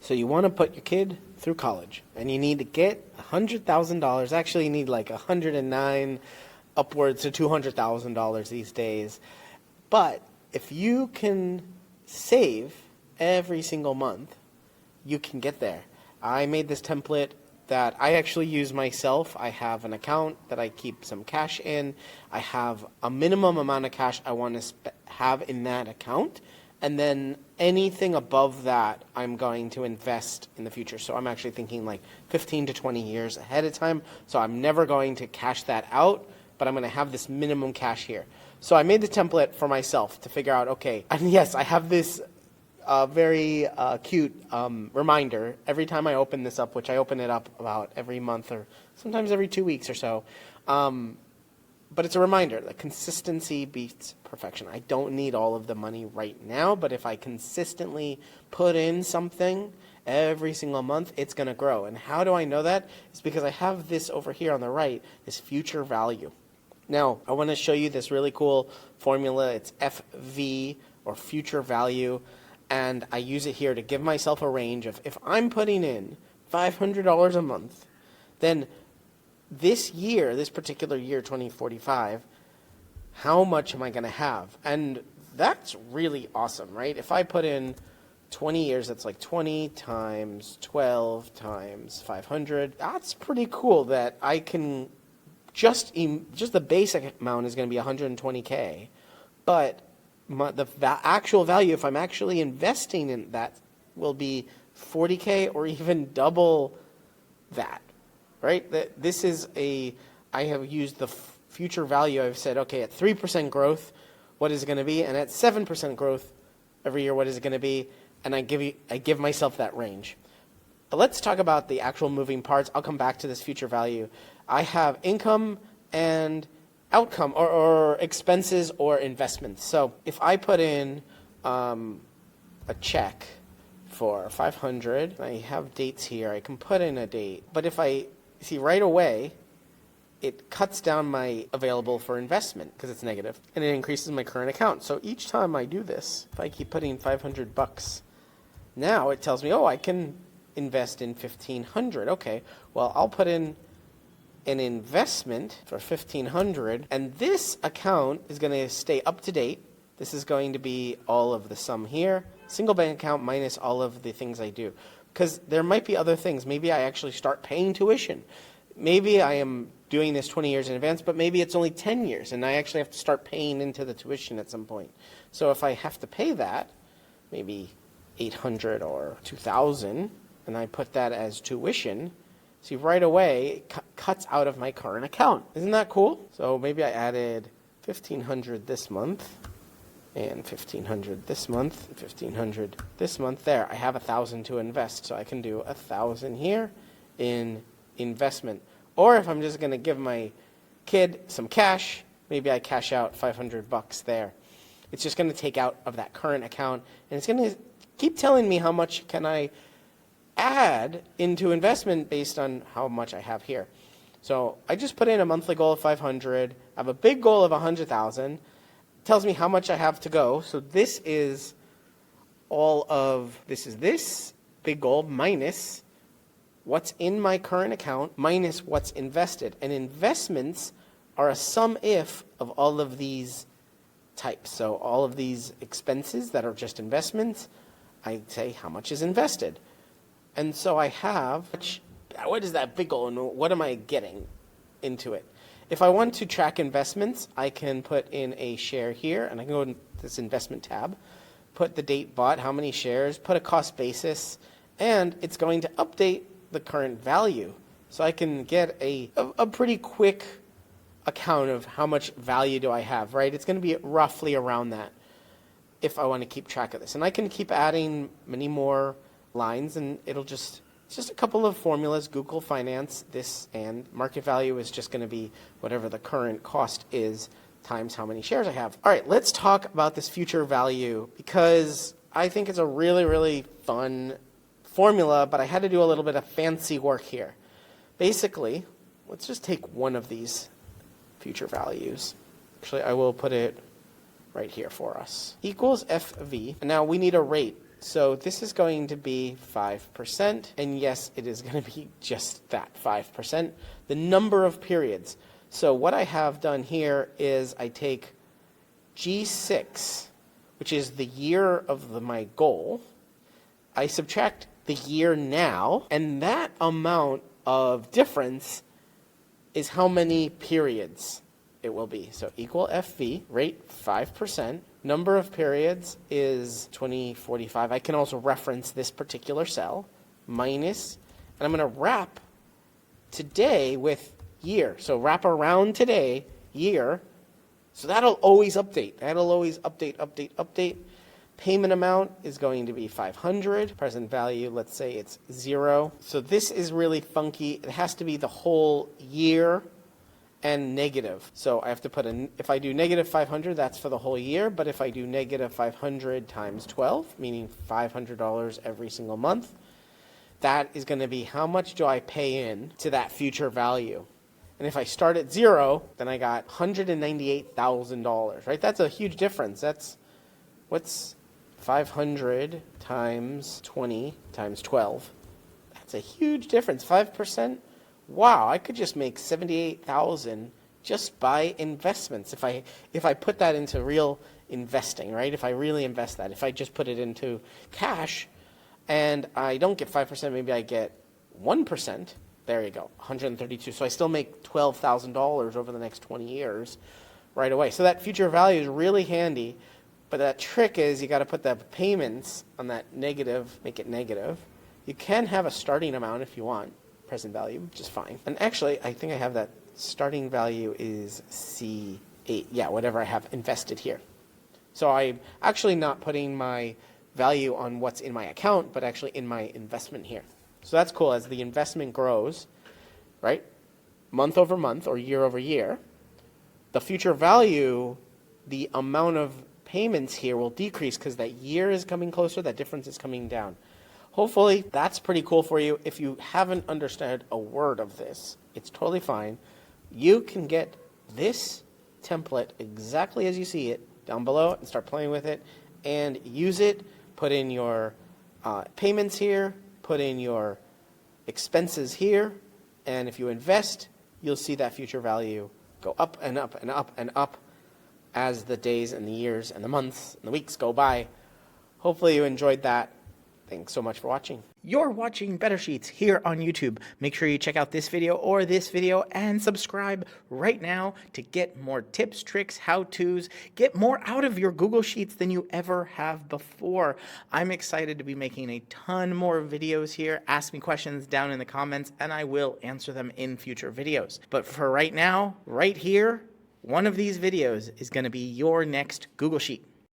So you want to put your kid through college, and you need to get $100,000. Actually, you need like 109, upwards to $200,000 these days. But if you can save every single month, you can get there. I made this template that I actually use myself. I have an account that I keep some cash in. I have a minimum amount of cash I want to have in that account. And then anything above that, I'm going to invest in the future. So I'm actually thinking like 15 to 20 years ahead of time. So I'm never going to cash that out, but I'm going to have this minimum cash here. So I made the template for myself to figure out, okay, and yes, I have this very cute reminder every time I open this up, which I open it up about every month or sometimes every 2 weeks or so. But it's a reminder that consistency beats perfection. I don't need all of the money right now, but if I consistently put in something every single month, it's going to grow. And how do I know that? It's because I have this over here on the right, this future value. Now, I want to show you this really cool formula. It's FV, or future value, and I use it here to give myself a range of, if I'm putting in $500 a month, then this year, this particular year, 2045, how much am I going to have? And that's really awesome, right? If I put in 20 years, that's like 20 times 12 times 500. That's pretty cool that I can just the basic amount is going to be 120K, but the actual value, if I'm actually investing in that, will be 40K or even double that. Right? This is I have used the future value. I've said, okay, at 3% growth, what is it going to be? And at 7% growth every year, what is it going to be? And I give myself that range. But let's talk about the actual moving parts. I'll come back to this future value. I have income and outcome, or expenses or investments. So if I put in a check for 500, I have dates here. I can put in a date. But if I see right away, it cuts down my available for investment because it's negative, and it increases my current account. So each time I do this, if I keep putting $500, now it tells me, oh, I can invest in 1,500. Okay, well, I'll put in an investment for 1,500, and this account is going to stay up to date. This is going to be all of the sum here, single bank account minus all of the things I do. Because there might be other things. Maybe I actually start paying tuition. Maybe I am doing this 20 years in advance, but maybe it's only 10 years, and I actually have to start paying into the tuition at some point. So if I have to pay that, maybe 800 or 2,000, and I put that as tuition, see, right away, it cuts out of my current account. Isn't that cool? So maybe I added 1,500 this month, and 1,500 this month, 1,500 this month. There, I have 1,000 to invest, so I can do 1,000 here in investment. Or if I'm just going to give my kid some cash, maybe I cash out $500 there. It's just going to take out of that current account, and it's going to keep telling me how much can I add into investment based on how much I have here. So I just put in a monthly goal of 500. I have a big goal of 100,000. Tells me how much I have to go. So this is this big goal minus what's in my current account minus what's invested. And investments are a sum if of all of these types. So all of these expenses that are just investments, I say how much is invested. And so I have, what is that big goal and what am I getting into it? If I want to track investments, I can put in a share here, and I can go in this investment tab, put the date bought, how many shares, put a cost basis, and it's going to update the current value. So I can get a pretty quick account of how much value do I have, right? It's going to be roughly around that if I want to keep track of this. And I can keep adding many more lines, and it's just a couple of formulas. Google Finance, this, and market value is just going to be whatever the current cost is times how many shares I have. All right, let's talk about this future value, because I think it's a really, really fun formula, but I had to do a little bit of fancy work here. Basically, let's just take one of these future values. Actually, I will put it right here for us. Equals FV. And now we need a rate. So this is going to be 5%, and yes, it is going to be just that, 5%. The number of periods. So what I have done here is I take G6, which is the year of my goal. I subtract the year now, and that amount of difference is how many periods it will be. So equal FV, rate 5%. Number of periods is 2045. I can also reference this particular cell, minus, and I'm going to wrap today with year. So wrap around today, year. So that'll always update. That'll always update. Payment amount is going to be 500. Present value, let's say it's 0. So this is really funky. It has to be the whole year and negative. So I have to put if I do negative 500, that's for the whole year. But if I do negative 500 times 12, meaning $500 every single month, that is going to be how much do I pay in to that future value. And if I start at 0, then I got $198,000, right? That's a huge difference. What's 500 times 20 times 12? That's a huge difference. 5%. Wow, I could just make $78,000 just by investments. If I put that into real investing, right? If I really invest that, if I just put it into cash and I don't get 5%, maybe I get 1%. There you go, 132. So I still make $12,000 over the next 20 years right away. So that future value is really handy. But that trick is you got to put the payments on that negative, make it negative. You can have a starting amount if you want, present value, which is fine. And actually, I think I have that starting value is C8. Yeah, whatever I have invested here. So I'm actually not putting my value on what's in my account, but actually in my investment here. So that's cool. As the investment grows, right, month over month or year over year, the future value, the amount of payments here will decrease because that year is coming closer, that difference is coming down. Hopefully that's pretty cool for you. If you haven't understood a word of this, it's totally fine. You can get this template exactly as you see it down below and start playing with it and use it. Put in your payments here, put in your expenses here, and if you invest, you'll see that future value go up and up and up and up as the days and the years and the months and the weeks go by. Hopefully you enjoyed that. Thanks so much for watching. You're watching Better Sheets here on YouTube. Make sure you check out this video or this video and subscribe right now to get more tips, tricks, how-tos. Get more out of your Google Sheets than you ever have before. I'm excited to be making a ton more videos here. Ask me questions down in the comments and I will answer them in future videos. But for right now, right here, one of these videos is going to be your next Google Sheet.